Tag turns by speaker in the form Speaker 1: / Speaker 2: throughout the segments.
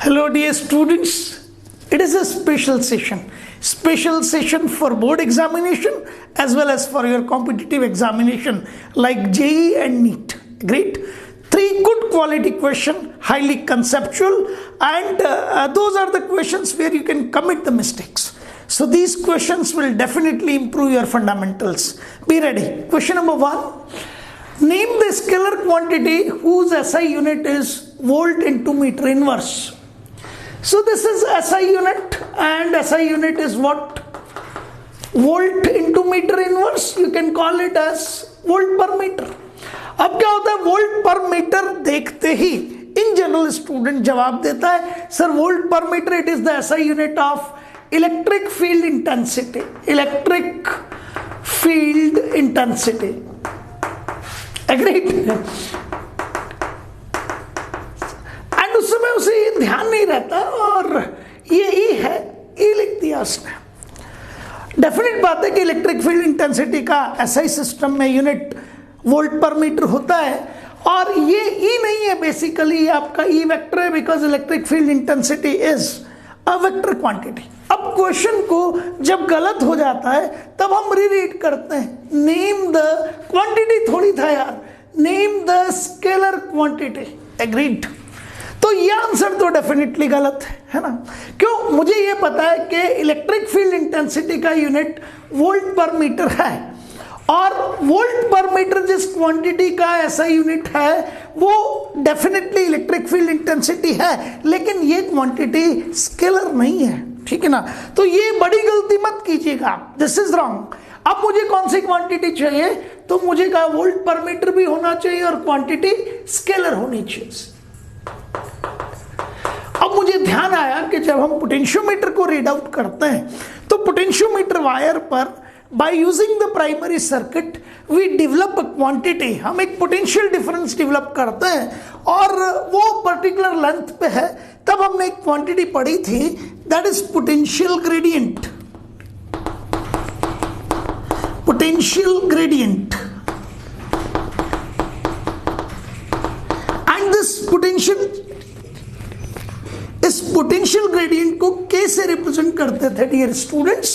Speaker 1: Hello dear students, it is a special session for board examination as well as for your competitive examination like JEE and NEET. Great. 3 good quality questions, highly conceptual, and those are the questions where you can commit the mistakes. So these questions will definitely improve your fundamentals. Be ready. Question number 1. Name the scalar quantity whose SI unit is volt into meter inverse. So this is SI unit, and SI unit is what? Volt into meter inverse. You can call it as volt per meter. अब क्या होता है, volt per metre देखते ही in general student जवाब देता है sir volt per metre it is the SI unit of electric field intensity. Electric field intensity. Agreed. And उस समय उसे ये ध्यान नहीं रहता और ये ई है, ई लिख दिया उसने. डेफिनेट बात है कि इलेक्ट्रिक फील्ड इंटेंसिटी का एसआई सिस्टम में यूनिट वोल्ट पर मीटर होता है और ये ई नहीं है, बेसिकली आपका ई वेक्टर है because electric field intensity is a vector quantity. अब क्वेश्चन को जब गलत हो जाता है तब हम रीरीड करते हैं. नेम द क्वांटिटी थोड़ी था यार, name the scalar quantity. Agreed. तो ये आंसर तो डेफिनेटली गलत है ना. क्यों? मुझे ये पता है कि इलेक्ट्रिक फील्ड इंटेंसिटी का यूनिट वोल्ट पर मीटर है और वोल्ट पर मीटर जिस क्वांटिटी का ऐसा यूनिट है वो डेफिनेटली इलेक्ट्रिक फील्ड इंटेंसिटी है, लेकिन ये क्वांटिटी स्केलर नहीं है. ठीक है ना. तो ये बड़ी गलती मत कीजिएगा, दिस इज रॉन्ग. अब मुझे कौन सी क्वांटिटी चाहिए, तो मुझे कहा वोल्ट पर मीटर भी होना चाहिए और क्वांटिटी स्केलर होनी चाहिए. अब मुझे ध्यान आया कि जब हम पोटेंशियोमीटर को रीड आउट करते हैं तो पोटेंशियोमीटर वायर पर by using the primary circuit we develop a quantity. हम एक potential difference develop करते हैं और वो particular length पे है. तब हमने एक quantity पढ़ी थी that is potential gradient. Potential gradient. And this potential gradient को K से represent करते थे dear students.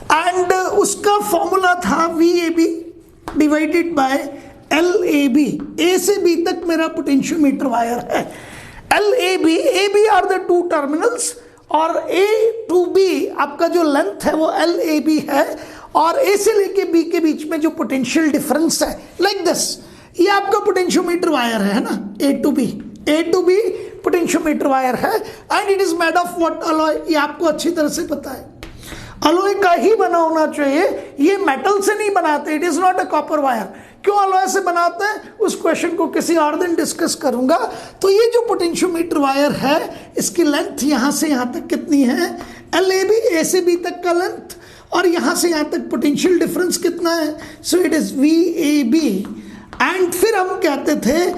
Speaker 1: एंड उसका फॉर्मूला था VAB divided by LAB. A से B तक मेरा पोटेंशियोमीटर वायर है. LAB, AB are the 2 terminals और A to B आपका जो लेंथ है वो LAB है और A से लेके B के बीच में जो पोटेंशियल डिफरेंस है लाइक दिस, ये आपका पोटेंशियोमीटर वायर है ना. A to B potentiometer wire है and it is made of what? Alloy. ये आपको अच्छी तरह से पता है अलॉय का ही बना होना चाहिए. ये मेटल से नहीं बनाते, it is not a copper wire. क्यों अलॉय से बनाते हैं उस क्वेश्चन को किसी और दिन डिस्कस करूंगा. तो ये जो पोटेंशियोमीटर वायर है इसकी लेंथ यहां से यहां तक कितनी है? LAB, A से B तक का लेंथ और यहां से यहां तक पोटेंशियल डिफरेंस कितना है? So it is VAB. And फिर हम कहते थे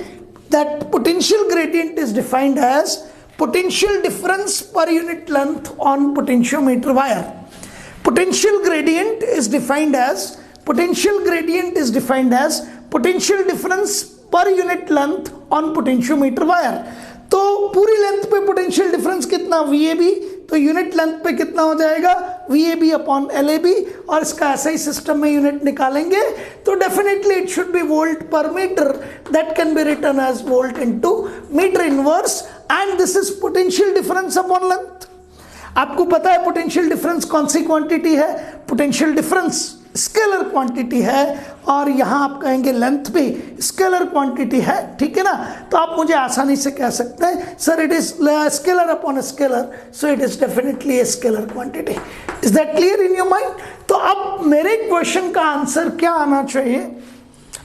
Speaker 1: that potential gradient is defined as potential difference per unit length on potentiometer wire. Potential gradient is defined as potential difference per unit length on potentiometer wire. तो पूरी length पे potential difference कितना? VAB. तो unit length पे कितना हो जाएगा? VAB upon LAB. और इसका ऐसा ही सिस्टम में यूनिट निकालेंगे तो definitely it should be volt per metre. That can be written as volt into metre inverse and this is potential difference upon length. आपको पता है पोटेंशियल डिफरेंस कौन सी क्वांटिटी है? पोटेंशियल डिफरेंस स्केलर क्वांटिटी है और यहां आप कहेंगे लेंथ भी स्केलर क्वांटिटी है. ठीक है ना. तो आप मुझे आसानी से कह सकते हैं sir it is scalar upon scalar, so it is definitely a scalar quantity. Is that clear in your mind? तो अब मेरे क्वेश्चन का आंसर क्या आना चाहिए?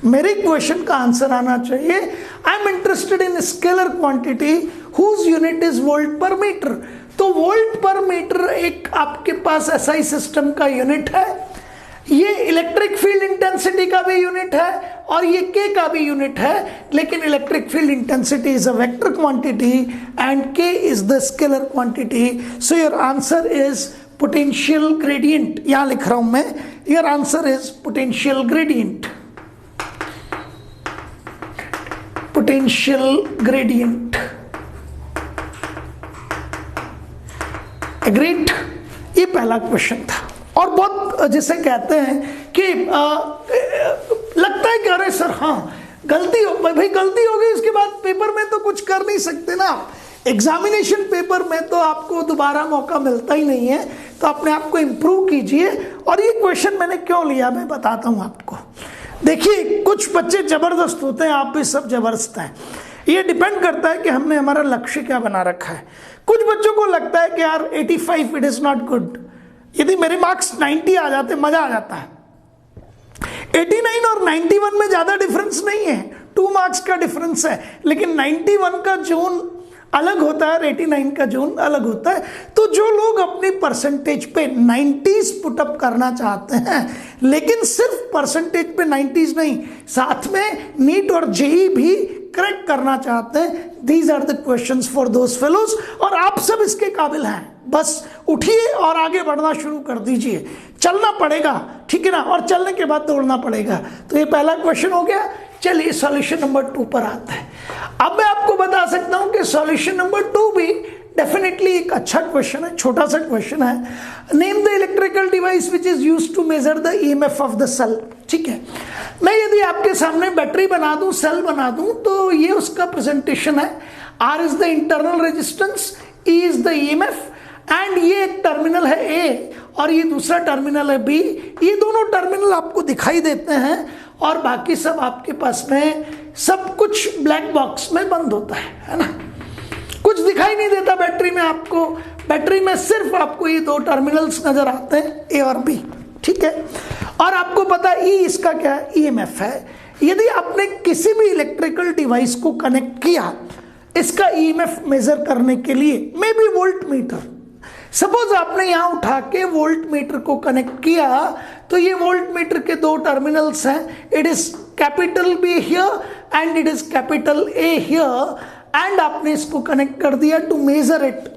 Speaker 1: मेरे क्वेश्चन का आंसर आना चाहिए I am interested in scalar quantity whose unit is volt per metre. तो वोल्ट पर मीटर एक आपके पास एसआई सिस्टम का यूनिट है. ये इलेक्ट्रिक फील्ड इंटेंसिटी का भी यूनिट है और ये K का भी यूनिट है, लेकिन electric field intensity is a vector quantity and K is the scalar quantity. So your answer is potential gradient. यहां लिख रहा हूं मैं, your answer is potential gradient. Potential gradient. Agreed? ये पहला क्वेश्चन था। और बहुत जिसे कहते हैं कि लगता है कि अरे सर हाँ गलती हो भाई, गलती हो गई, उसके बाद पेपर में तो कुछ कर नहीं सकते ना। एग्जामिनेशन पेपर में तो आपको दोबारा मौका मिलता ही नहीं है, तो अपने आप को इम्प्रूव कीजिए। और ये क्वेश्चन मैंने क्यों लिया मैं बताता हूँ आपको। देखिए कुछ बच्चे जबरदस्त होते हैं, आप भी सब जबरदस्त हैं। ये डिपेंड करता है कि हमने हमारा लक्ष्य क्या बना रखा है। कुछ बच्चों को लगता है कि यार 85 इट इज नॉट गुड, यदि मेरे मार्क्स 90 आ जाते मजा आ जाता है। 89 और 91 में ज्यादा डिफरेंस नहीं है, 2 मार्क्स का डिफरेंस है, लेकिन 91 का जोन अलग होता है और 89 का जोन अलग होता है। तो जो लोग अपनी परसेंटेज पे 90s पुटअप करना चाहते हैं, लेकिन सिर्फ परसेंटेज पे 90s नहीं, साथ में नीट और जेई भी क्रैक करना चाहते हैं, these are the questions for those fellows. और आप सब इसके काबिल हैं, बस उठिए और आगे बढ़ना शुरू कर दीजिए। चलना पड़ेगा, ठीक है ना, और चलने के बाद दौड़ना पड़ेगा। तो ये पहला क्वेश्चन हो गया। चलिए सॉल्यूशन नंबर 2 पर आता है। अब मैं आपको बता सकता हूं कि सॉल्यूशन नंबर 2 भी डेफिनेटली एक अच्छा क्वेश्चन है, छोटा सा क्वेश्चन है। Name the electrical device which is used to measure the EMF of the cell. ठीक है, मैं यदि आपके सामने बैटरी बना दूं, सेल बना दूं, तो ये उसका प्रेजेंटेशन है। R is the internal resistance, E is the EMF, and ये एक टर्मिनल है ए और ये दूसरा टर्मिनल है बी। ये दोनों टर्मिनल आपको दिखाई देते हैं और बाकी सब आपके पास में सब कुछ ब्लैक बॉक्स में बंद होता है ना, कुछ दिखाई नहीं देता बैटरी में आपको। बैटरी में सिर्फ आपको ये 2 टर्मिनल्स नजर आते हैं, ए और बी, ठीक है। और आपको पता है ई इसका क्या है, ईएमएफ है। यदि आपने किसी भी इलेक्ट्रिकल डिवाइस को कनेक्ट किया इसका ईएमएफ मेजर करने के लिए, may be volt meter, suppose आपने यहां उठा के वोल्ट मीटर को कनेक्ट किया, तो ये वोल्ट मीटर के 2 टर्मिनल्स हैं, it is capital be here and it is capital A here, and आपने इसको कनेक्ट कर दिया टू मेजर इट,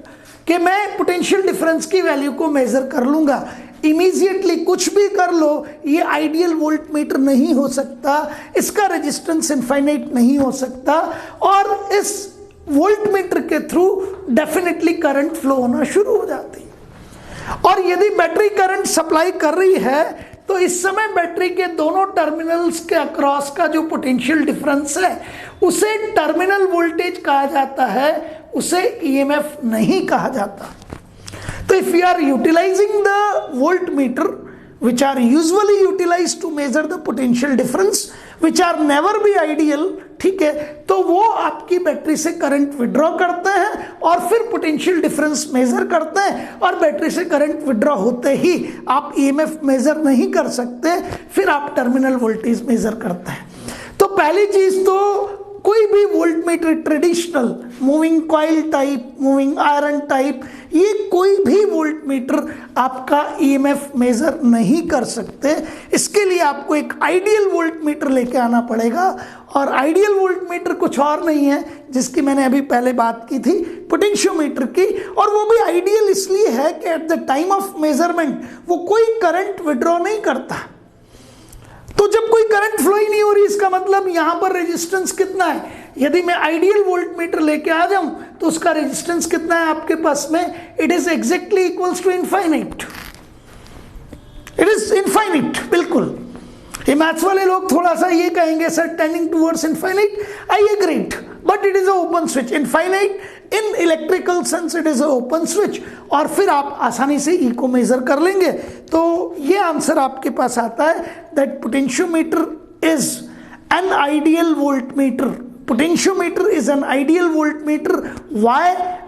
Speaker 1: कि मैं पोटेंशियल डिफरेंस की वैल्यू को मेजर कर लूंगा इमीडिएटली। कुछ भी कर लो, ये आइडियल वोल्ट मीटर नहीं हो सकता, इसका रेजिस्टेंस इनफाइनाइट नहीं हो सकता, और इस वोल्ट मीटर के थ्रू डेफिनेटली करंट फ्लो होना शुरू हो जाती है। और यदि बैटरी करंट सप्लाई कर रही है तो इस समय बैटरी के दोनों टर्मिनल्स के अक्रॉस का जो पोटेंशियल डिफरेंस है उसे टर्मिनल वोल्टेज कहा जाता है, उसे ईएमएफ नहीं कहा जाता। तो if you are utilising the voltmeter which are usually utilized to measure the potential difference, which are never be ideal, ठीक है, तो वो आपकी बैटरी से करंट विड्रॉ करते हैं और फिर पोटेंशियल डिफरेंस मेजर करते हैं, और बैटरी से करंट विड्रॉ होते ही आप ईएमएफ मेजर नहीं कर सकते, फिर आप टर्मिनल वोल्टेज मेजर करते हैं। तो पहली चीज तो कोई भी volt meter traditional moving coil type, moving iron type, ये कोई भी वोल्ट मीटर आपका ईएमएफ मेजर नहीं कर सकते। इसके लिए आपको एक आइडियल वोल्ट मीटर लेके आना पड़ेगा, और आइडियल वोल्ट मीटर कुछ और नहीं है जिसकी मैंने अभी पहले बात की थी, पोटेंशियोमीटर की। और वो भी आइडियल इसलिए है कि at the time of measurement वो कोई करंट विड्रॉ नहीं करता। तो जब कोई करंट फ्लो ही नहीं हो रही, इसका मतलब यहां पर रेजिस्टेंस कितना है। यदि मैं आइडियल वोल्ट मीटर लेके आ जाऊं तो उसका रेजिस्टेंस कितना है आपके पास में, it is exactly equals to infinite, it is infinite. बिल्कुल, ये मैथ्स वाले लोग थोड़ा सा ये कहेंगे sir tending towards infinite, I agreed, but it is a open switch. Infinite in electrical sense it is a open switch, और फिर आप आसानी से ई को मेजर कर लेंगे। तो ये आंसर आपके पास आता है that potentiometer is an ideal volt meter. Potentiometer is an ideal voltmeter. Why?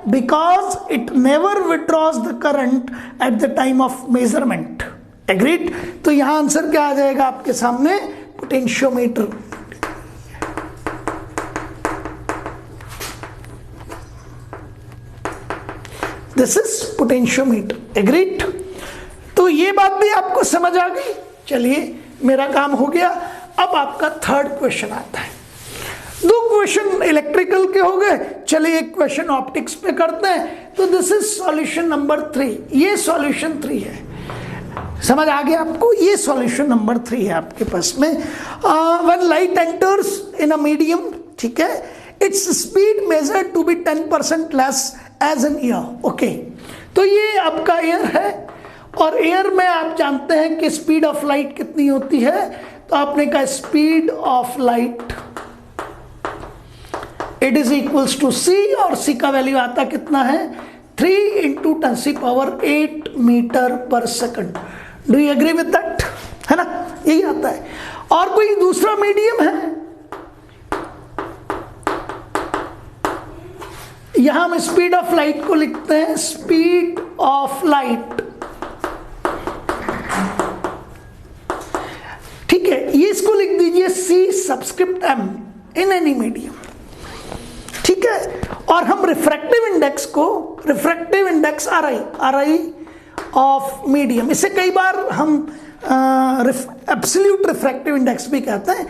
Speaker 1: Because it never withdraws the current at the time of measurement. Agreed? तो यहां आंसर क्या आ जाएगा आपके सामने, potentiometer. This is potentiometer. Agreed? तो ये बात भी आपको समझ आ गई। चलिए मेरा काम हो गया। अब आपका थर्ड क्वेश्चन आता है। 2 क्वेश्चन इलेक्ट्रिकल के हो गए, चलिए एक क्वेश्चन ऑप्टिक्स पे करते हैं। तो दिस इज सॉल्यूशन नंबर 3, ये सॉल्यूशन 3 है। समझ आ गया आपको, ये सॉल्यूशन नंबर 3 है आपके पास में। When light enters in a medium, ठीक है, its speed measured to be 10% less as an year. Okay, तो ये आपका एयर है, और एयर में आप जानते हैं कि स्पीड ऑफ लाइट कितनी होती है, तो आपने कहा speed of light it is equals to c, और c का वैल्यू आता कितना है 3 × 10⁸ metre per second. Do you agree with that? है ना, यही आता है। और कोई दूसरा मीडियम है, यहां हम स्पीड ऑफ लाइट को लिखते हैं स्पीड ऑफ लाइट, ठीक है, ये इसको लिख दीजिए c subscript m in any medium, ठीक है। और हम रिफ्रैक्टिव इंडेक्स को, refractive index RI of medium, इसे कई बार हम एब्सोल्यूट रिफ्रैक्टिव इंडेक्स भी कहते हैं,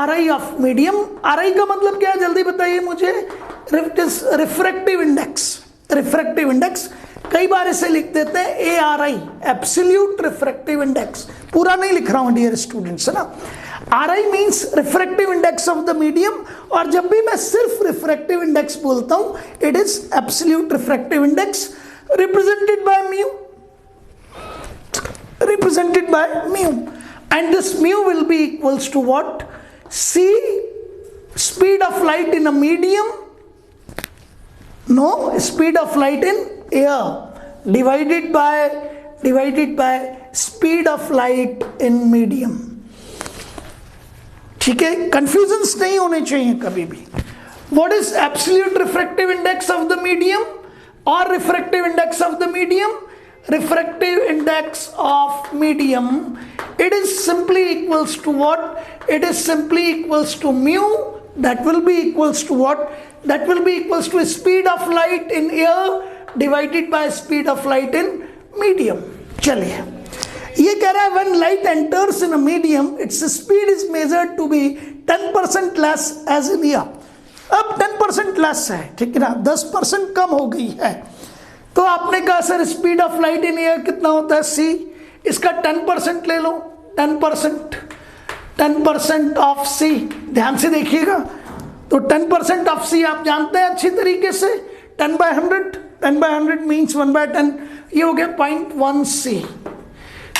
Speaker 1: RI ऑफ मीडियम। RI का मतलब क्या है जल्दी बताइए मुझे? रिफ्रैक्टिव इंडेक्स, रिफ्रैक्टिव इंडेक्स, कई बार इसे लिख देते हैं ARI, एब्सोल्यूट रिफ्रैक्टिव इंडेक्स। पूरा नहीं लिख रहा हूं डियर स्टूडेंट्स, है ना। RI means refractive index of the medium, और जब भी मैं सिर्फ रिफ्रैक्टिव इंडेक्स बोलता हूं it is absolute refractive index represented by mu, represented by mu, and this mu will be equals to what? C speed of light in a medium, no, speed of light in air divided by speed of light in medium, ठीक है, confusions नहीं होने चाहिए कभी भी। What is absolute refractive index of the medium or refractive index of the medium? Refractive index of medium, it is simply equals to what? It is simply equals to mu, that will be equals to what? That will be equals to speed of light in air divided by speed of light in medium। चलिए, ये कह रहा है when light enters in a medium its speed is measured to be 10% less as in air। अब 10% less है, ठीक है ना, 10% कम हो गई है। तो आपने कहा sir speed of light in air कितना होता है c, इसका 10% ले लो, 10% ऑफ c, ध्यान से देखिएगा। तो 10% ऑफ c आप जानते हैं अच्छी तरीके से, 10/100 मीन्स 1/10, ये हो गया 0.1 c।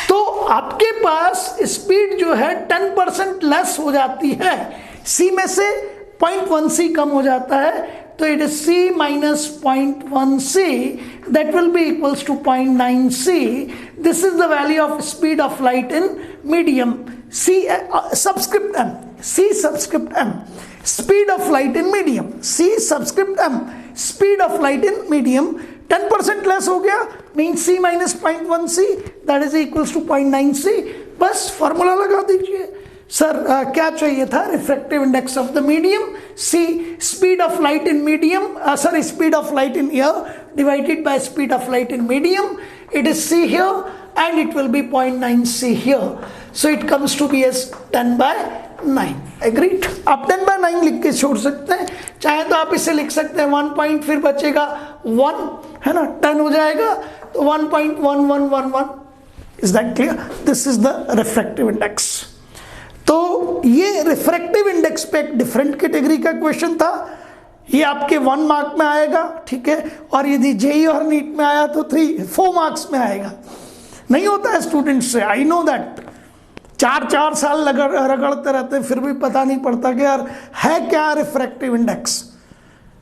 Speaker 1: तो आपके पास स्पीड जो है 10% लेस हो जाती है, c में से 0.1 c कम हो जाता है, तो it is c minus 0.1 c, that will be equals to 0.9 c। This is the value of speed of light in medium, c subscript m, c subscript m, speed of light in medium, c subscript m, speed of light in medium। 10% less हो गया, means c minus 0.1 c, that is equals to 0.9 c। बस formula लगा दीजिए। Sir क्या चाहिए था? Refractive index of the medium, C speed of light in medium, sorry speed of light in air divided by speed of light in medium, it is C here and it will be 0.9 C here, so it comes to be as 10/9। Agreed? आप 10/9 लिख के छोड़ सकते हैं, चाहे तो आप इसे लिख सकते हैं 1 पॉइंट, फिर बचेगा 1, है ना, 10 हो जाएगा, तो 1.1111। Is that clear? This is the refractive index. तो ये रिफ्रैक्टिव इंडेक्स पे एक डिफरेंट कैटेगरी का क्वेश्चन था, ये आपके 1 मार्क में आएगा, ठीक है, और यदि जेई और नीट में आया तो 4 मार्क्स में आएगा। नहीं होता है स्टूडेंट्स से, आई नो दैट, 4 साल रगड़ते रहते हैं फिर भी पता नहीं पड़ता कि यार है क्या रिफ्रैक्टिव इंडेक्स।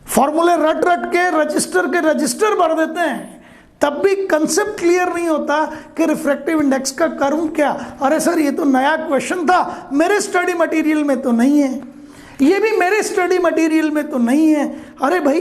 Speaker 1: फॉर्मूले रट के रजिस्टर भर देते हैं, तब भी कंसेप्ट क्लियर नहीं होता कि रिफ्रैक्टिव इंडेक्स का करूं क्या। अरे सर ये तो नया क्वेश्चन था, मेरे स्टडी मटेरियल में तो नहीं है, ये भी मेरे स्टडी मटेरियल में तो नहीं है। अरे भाई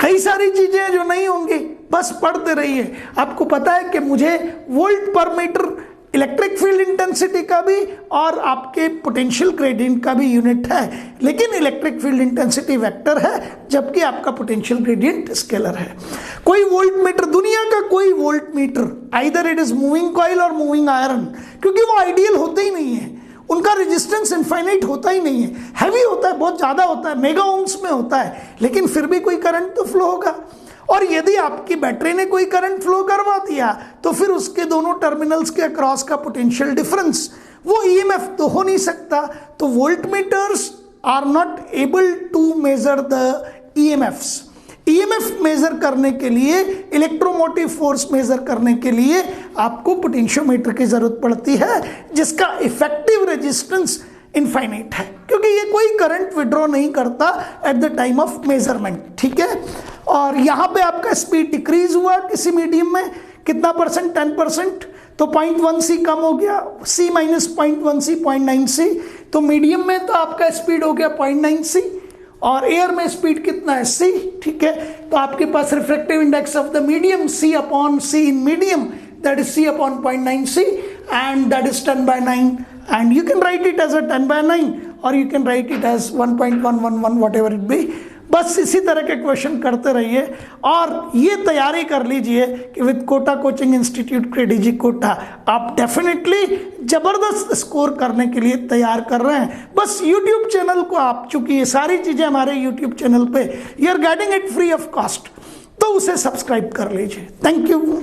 Speaker 1: कई सारी चीजें हैं जो नहीं होंगी, बस पढ़ते रहिए। आपको पता है कि मुझे volt per metre electric field intensity का भी और आपके पोटेंशियल ग्रेडियंट का भी यूनिट है, लेकिन इलेक्ट्रिक फील्ड इंटेंसिटी वेक्टर है जबकि आपका पोटेंशियल ग्रेडियंट स्केलर है। कोई वोल्ट मीटर, दुनिया का कोई volt meter, either it is moving coil और मूविंग आयरन, क्योंकि वो आइडियल होते ही नहीं है, उनका रेजिस्टेंस इनफाइनाइट होता ही नहीं है, हैवी होता है, बहुत ज़्यादा होता है, मेगा ओम्स में होता है, लेकिन फिर भी कोई करंट तो फ्लो होगा। और यदि आपकी बैटरी ने कोई करंट फ्लो करवा दिया तो फिर उसके दोनों टर्मिनल्स के अक्रॉस का पोटेंशियल डिफरेंस वो ईएमएफ तो हो नहीं सकता। तो voltmeters are not able to measure the EMFs. EMF measure करने के लिए, इलेक्ट्रोमोटिव फोर्स मेजर करने के लिए आपको पोटेंशियोमीटर की जरूरत पड़ती है, जिसका इफेक्टिव रेजिस्टेंस इनफाइनाइट है, क्योंकि ये कोई करंट विड्रॉ नहीं करता at the time of measurement, ठीक है। और यहाँ पे आपका स्पीड डिक्रीज हुआ किसी मीडियम में, कितना परसेंट, 10%, तो 0.1 सी कम हो गया, C माइनस 0.1 सी 0.9 सी, तो मीडियम में तो आपका स्पीड हो गया 0.9 सी, और एयर में स्पीड कितना है, C, ठीक है। तो आपके पास refractive index of the medium C upon C in medium, that is C upon 0.9 C, and that is 10/9, and you can write it as a 10/9 or you can write it as 1.111 whatever it be। बस इसी तरह के question करते रहिए और ये तैयारी कर लीजिए कि with Kota coaching institute KDG Kota आप डेफिनेटली ज़बरदस्त स्कोर करने के लिए तैयार कर रहे हैं। बस यूट्यूब चैनल को आप, चूंकि ये सारी चीज़ें हमारे यूट्यूब चैनल पे you are getting it free of cost, तो उसे सब्सक्राइब कर लीजिए। Thank you.